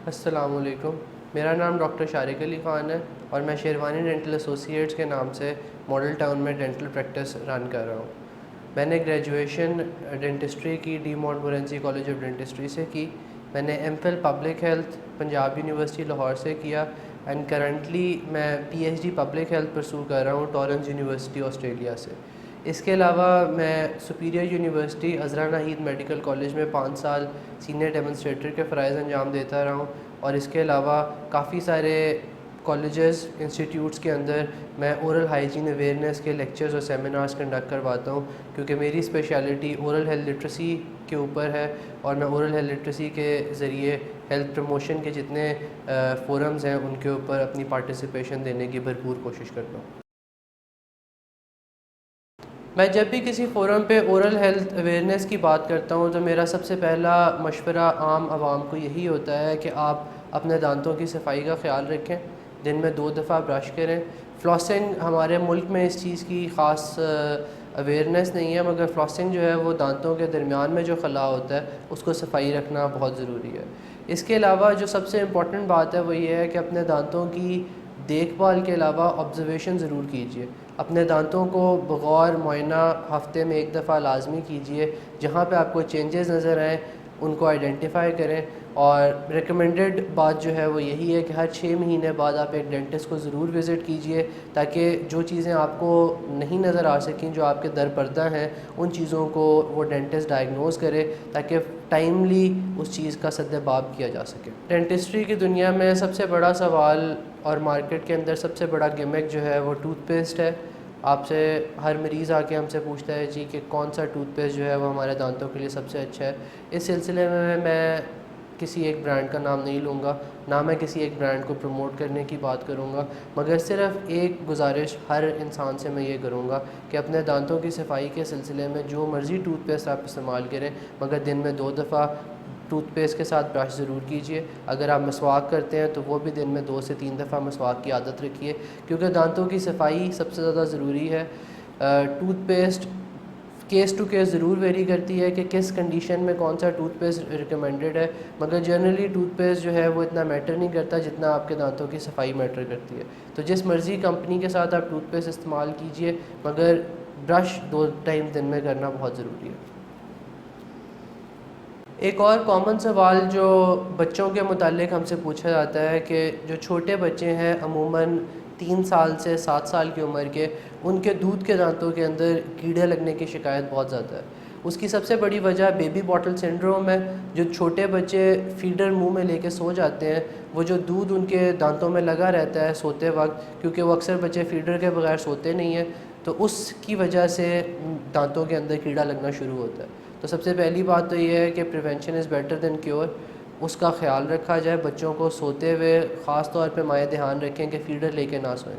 السلام علیکم، میرا نام ڈاکٹر شارق علی خان ہے اور میں شیروانی ڈینٹل ایسوسیٹس کے نام سے ماڈل ٹاؤن میں ڈینٹل پریکٹس رن کر رہا ہوں۔ میں نے گریجویشن ڈینٹسٹری کی de Montmorency College of Dentistry سے کی۔ میں نے M Phil public health Punjab University Lahore سے کیا اینڈ کرنٹلی میں P H D public health pursue کر رہا ہوں ٹورنس یونیورسٹی آسٹریلیا سے۔ اس کے علاوہ میں superior university Azra Naheed medical college میں 5 سال سینئر ڈیمونسٹریٹر کے فرائض انجام دیتا رہا ہوں، اور اس کے علاوہ کافی سارے کالجز انسٹیٹیوٹس کے اندر میں اورل ہائیجین اویئرنیس کے لیکچرز اور سیمینارز کنڈکٹ کرواتا ہوں، کیونکہ میری اسپیشلٹی اورل ہیلتھ لٹریسی کے اوپر ہے اور میں اورل ہیلتھ لٹریسی کے ذریعے ہیلتھ پروموشن کے جتنے فورمز ہیں ان کے اوپر اپنی پارٹیسپیشن دینے کی بھرپور کوشش کرتا ہوں۔ میں جب بھی کسی فورم پہ اورل ہیلتھ اویئرنیس کی بات کرتا ہوں تو میرا سب سے پہلا مشورہ عام عوام کو یہی ہوتا ہے کہ آپ اپنے دانتوں کی صفائی کا خیال رکھیں، دن میں 2 دفعہ برش کریں۔ فلاسنگ ہمارے ملک میں اس چیز کی خاص اویئرنیس نہیں ہے، مگر فلاسنگ جو ہے وہ دانتوں کے درمیان میں جو خلا ہوتا ہے اس کو صفائی رکھنا بہت ضروری ہے۔ اس کے علاوہ جو سب سے امپورٹنٹ بات ہے وہ یہ ہے کہ اپنے دانتوں کی دیکھ بھال کے علاوہ آبزرویشن ضرور کیجیے۔ اپنے دانتوں کو بغور معائنہ ہفتے میں 1 دفعہ لازمی کیجیے۔ جہاں پہ آپ کو چینجز نظر آئیں ان کو آئیڈینٹیفائی کریں، اور ریکمنڈڈ بات جو ہے وہ یہی ہے کہ ہر 6 مہینے بعد آپ ایک ڈینٹسٹ کو ضرور وزٹ کیجیے، تاکہ جو چیزیں آپ کو نہیں نظر آ سکیں، جو آپ کے در پردہ ہیں، ان چیزوں کو وہ ڈینٹسٹ ڈائگنوز کرے تاکہ ٹائملی اس چیز کا سد باب کیا جا سکے۔ ڈینٹسٹری کی دنیا میں سب سے بڑا سوال اور مارکیٹ کے اندر سب سے بڑا گیمک جو ہے وہ ٹوتھ پیسٹ ہے۔ آپ سے ہر مریض آ کے ہم سے پوچھتا ہے جی کہ کون سا ٹوتھ پیسٹ جو ہے وہ ہمارے دانتوں کے لیے سب سے اچھا ہے۔ اس سلسلے میں کسی ایک برانڈ کا نام نہیں لوں گا، نہ میں کسی ایک برانڈ کو پروموٹ کرنے کی بات کروں گا، مگر صرف ایک گزارش ہر انسان سے میں یہ کروں گا کہ اپنے دانتوں کی صفائی کے سلسلے میں جو مرضی ٹوتھ پیسٹ آپ استعمال کریں، مگر دن میں 2 دفعہ ٹوتھ پیسٹ کے ساتھ برش ضرور کیجیے۔ اگر آپ مسواک کرتے ہیں تو وہ بھی دن میں 2 سے 3 دفعہ مسواک کی عادت رکھیے، کیونکہ دانتوں کی صفائی سب سے زیادہ ضروری ہے۔ Toothpaste case to case ضرور ویری کرتی ہے کہ کس کنڈیشن میں کون سا ٹوتھ پیسٹ ریکمینڈڈ ہے، مگر جنرلی ٹوتھ پیسٹ جو ہے وہ اتنا میٹر نہیں کرتا جتنا آپ کے دانتوں کی صفائی میٹر کرتی ہے۔ تو جس مرضی کمپنی کے ساتھ آپ ٹوتھ پیسٹ استعمال کیجیے، مگر برش 2 ٹائم دن میں کرنا بہت ضروری ہے۔ ایک اور کامن سوال جو بچوں کے متعلق ہم سے پوچھا جاتا ہے کہ جو چھوٹے بچے ہیں عموماً 3 سال سے 7 سال کی عمر کے، ان کے دودھ کے دانتوں کے اندر کیڑے لگنے کی شکایت بہت زیادہ ہے۔ اس کی سب سے بڑی وجہ بیبی باٹل سنڈروم ہے۔ جو چھوٹے بچے فیڈر منہ میں لے کے سو جاتے ہیں، وہ جو دودھ ان کے دانتوں میں لگا رہتا ہے سوتے وقت، کیونکہ وہ اکثر بچے فیڈر کے بغیر سوتے نہیں ہیں، تو اس کی وجہ سے دانتوں کے اندر کیڑا لگنا شروع ہوتا ہے۔ تو سب سے پہلی بات تو یہ ہے کہ prevention is better than cure, اس کا خیال رکھا جائے۔ بچوں کو سوتے ہوئے خاص طور پہ مائیں دھیان رکھیں کہ فیڈر لے کے نہ سوئیں،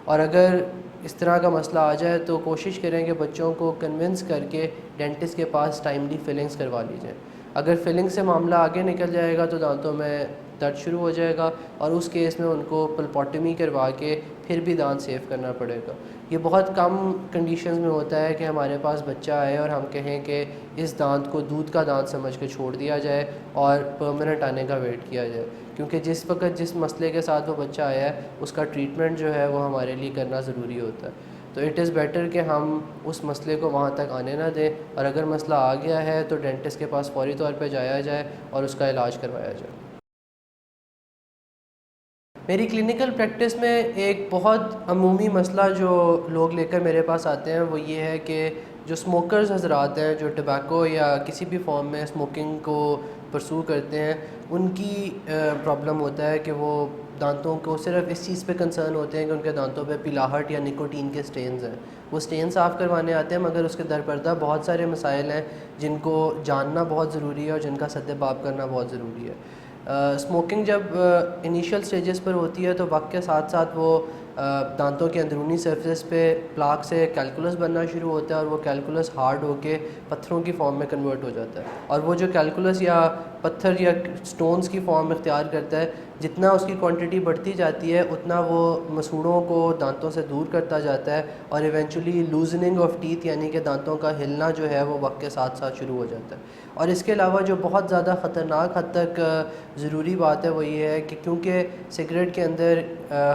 اور اگر اس طرح کا مسئلہ آ جائے تو کوشش کریں کہ بچوں کو کنونس کر کے ڈینٹسٹ کے پاس ٹائملی فلنگز کروا لی جائیں۔ اگر فلنگ سے معاملہ آگے نکل جائے گا تو دانتوں میں درد شروع ہو جائے گا، اور اس کیس میں ان کو پلپوٹمی کروا کے پھر بھی دانت سیو کرنا پڑے گا۔ یہ بہت کم کنڈیشنز میں ہوتا ہے کہ ہمارے پاس بچہ آئے اور ہم کہیں کہ اس دانت کو دودھ کا دانت سمجھ کے چھوڑ دیا جائے اور پرماننٹ آنے کا ویٹ کیا جائے، کیونکہ جس وقت جس مسئلے کے ساتھ وہ بچہ آیا ہے اس کا ٹریٹمنٹ جو ہے وہ ہمارے لیے کرنا ضروری ہوتا ہے۔ تو اٹ از بیٹر کہ ہم اس مسئلے کو وہاں تک آنے نہ دیں، اور اگر مسئلہ آ گیا ہے تو ڈینٹسٹ کے پاس فوری طور پہ جایا جائے اور اس کا علاج کروایا جائے۔ میری کلینکل پریکٹس میں ایک بہت عمومی مسئلہ جو لوگ لے کر میرے پاس آتے ہیں وہ یہ ہے کہ جو اسموکرز حضرات ہیں، جو ٹبیکو یا کسی بھی فارم میں اسموکنگ کو پرسو کرتے ہیں، ان کی پرابلم ہوتا ہے کہ وہ دانتوں کو صرف اس چیز پہ کنسرن ہوتے ہیں کہ ان کے دانتوں پہ پلاہٹ یا نکوٹین کے سٹینز ہیں۔ وہ سٹین صاف کروانے آتے ہیں، مگر اس کے در پردہ بہت سارے مسائل ہیں جن کو جاننا بہت ضروری ہے اور جن کا سد باب کرنا بہت ضروری ہے۔ اسموکنگ جب انیشیل سٹیجز پر ہوتی ہے تو وقت کے ساتھ ساتھ وہ دانتوں کے اندرونی سرفیس پہ پلاک سے کیلکولس بننا شروع ہوتا ہے، اور وہ کیلکولس ہارڈ ہو کے پتھروں کی فارم میں کنورٹ ہو جاتا ہے، اور وہ جو کیلکولس یا پتھر یا سٹونز کی فارم اختیار کرتا ہے جتنا اس کی کوانٹٹی بڑھتی جاتی ہے اتنا وہ مسوڑوں کو دانتوں سے دور کرتا جاتا ہے اور ایونچولی لوزننگ آف ٹیتھ یعنی کہ دانتوں کا ہلنا جو ہے وہ وقت کے ساتھ ساتھ شروع ہو جاتا ہے. اور اس کے علاوہ جو بہت زیادہ خطرناک حد تک ضروری بات ہے وہ یہ ہے کہ کیونکہ سگریٹ کے اندر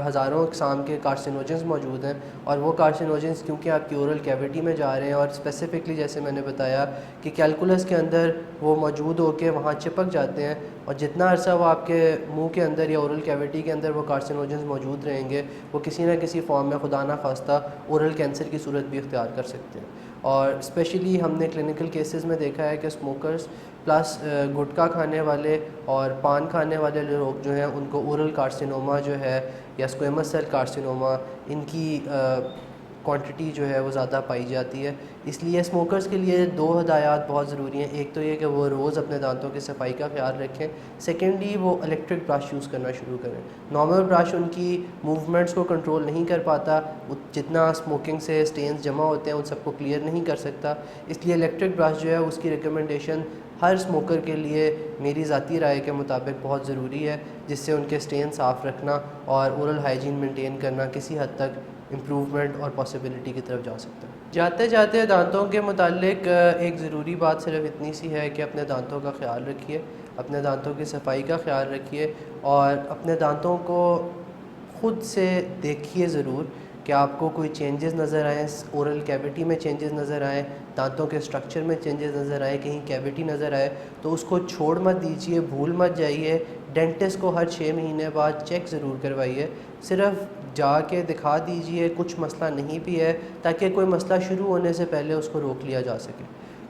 ہزاروں اقسام کے کارسینوجنز موجود ہیں اور وہ کارسینوجنز کیونکہ آپ کی اورل کیویٹی میں جا رہے ہیں اور اسپیسیفکلی جیسے میں نے بتایا کہ کیلکولس کے اندر وہ موجود ہو کے وہاں چپک جاتے ہیں اور جتنا عرصہ وہ آپ کے منہ کے اندر یا اورل کیویٹی کے اندر وہ کارسینوجنز موجود رہیں گے وہ کسی نہ کسی فارم میں خدا نہ خواستہ اورل کینسر کی صورت بھی اختیار کر سکتے ہیں. اور اسپیشلی ہم نے کلینکل کیسز میں دیکھا ہے کہ اسموکرز پلس گٹکا کھانے والے اور پان کھانے والے لوگ جو ہیں ان کو اورل کارسینوما جو ہے یا اسکویمس سیل کارسینوما ان کی کوانٹٹی جو ہے وہ زیادہ پائی جاتی ہے. اس لیے اسموکرز کے لیے 2 ہدایات بہت ضروری ہیں. ایک تو یہ کہ وہ روز اپنے دانتوں کی صفائی کا خیال رکھیں. سیکنڈلی وہ الیکٹرک برش یوز کرنا شروع کریں. نارمل برش ان کی موومنٹس کو کنٹرول نہیں کر پاتا, جتنا اسموکنگ سے سٹینز جمع ہوتے ہیں ان سب کو کلیئر نہیں کر سکتا. اس لیے الیکٹرک برش جو ہے اس کی ریکمنڈیشن ہر اسموکر کے لیے میری ذاتی رائے کے مطابق بہت ضروری ہے, جس سے ان کے سٹین صاف رکھنا اور اورل ہائیجین مینٹین کرنا کسی حد تک امپروومنٹ اور پاسبلٹی کی طرف جا سکتا ہے. جاتے جاتے دانتوں کے متعلق ایک ضروری بات صرف اتنی سی ہے کہ اپنے دانتوں کا خیال رکھیے, اپنے دانتوں کی صفائی کا خیال رکھیے اور اپنے دانتوں کو خود سے دیکھیے ضرور کہ آپ کو کوئی چینجز نظر آئیں, اورل کیویٹی میں چینجز نظر آئیں, دانتوں کے اسٹرکچر میں چینجز نظر آئے, کہیں کیویٹی نظر آئے تو اس کو چھوڑ مت دیجیے, بھول مت جائیے. ڈینٹسٹ کو ہر 6 مہینے بعد چیک ضرور کروائیے, صرف جا کے دکھا دیجیے کچھ مسئلہ نہیں بھی ہے تاکہ کوئی مسئلہ شروع ہونے سے پہلے اس کو روک لیا جا سکے.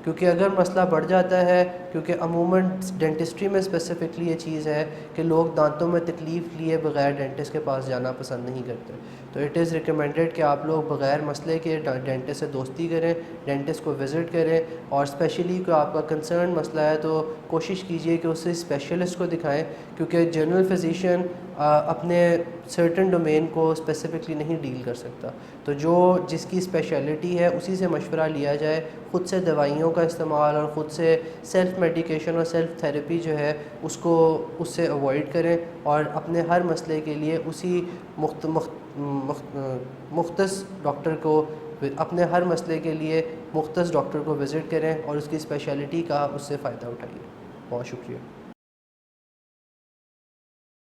کیونکہ اگر مسئلہ بڑھ جاتا ہے, کیونکہ عموماً ڈینٹسٹری میں اسپیسیفکلی یہ چیز ہے کہ لوگ دانتوں میں تکلیف لیے بغیر ڈینٹسٹ کے پاس جانا پسند نہیں کرتے, تو اٹ از ریکمینڈیڈ کہ آپ لوگ بغیر مسئلے کے ڈینٹسٹ سے دوستی کریں, ڈینٹسٹ کو وزٹ کریں اور اسپیشلی کوئی آپ کا کنسرن مسئلہ ہے تو کوشش کیجیے کہ اسے اسپیشلسٹ کو دکھائیں, کیونکہ جنرل فزیشین اپنے سرٹن ڈومین کو اسپیسیفکلی نہیں ڈیل کر سکتا. تو جو جس کی اسپیشلٹی ہے اسی سے مشورہ لیا جائے. خود سے دوائیوں کا استعمال اور خود سے سیلف میڈیکیشن اور سیلف تھیراپی جو ہے اس سے اوائڈ کریں اور اپنے ہر مسئلے کے لیے اسی مختص ڈاکٹر کو اپنے ہر مسئلے کے لیے مختص ڈاکٹر کو وزٹ کریں اور اس کی اسپیشلٹی کا اس سے فائدہ اٹھائیے. بہت شکریہ.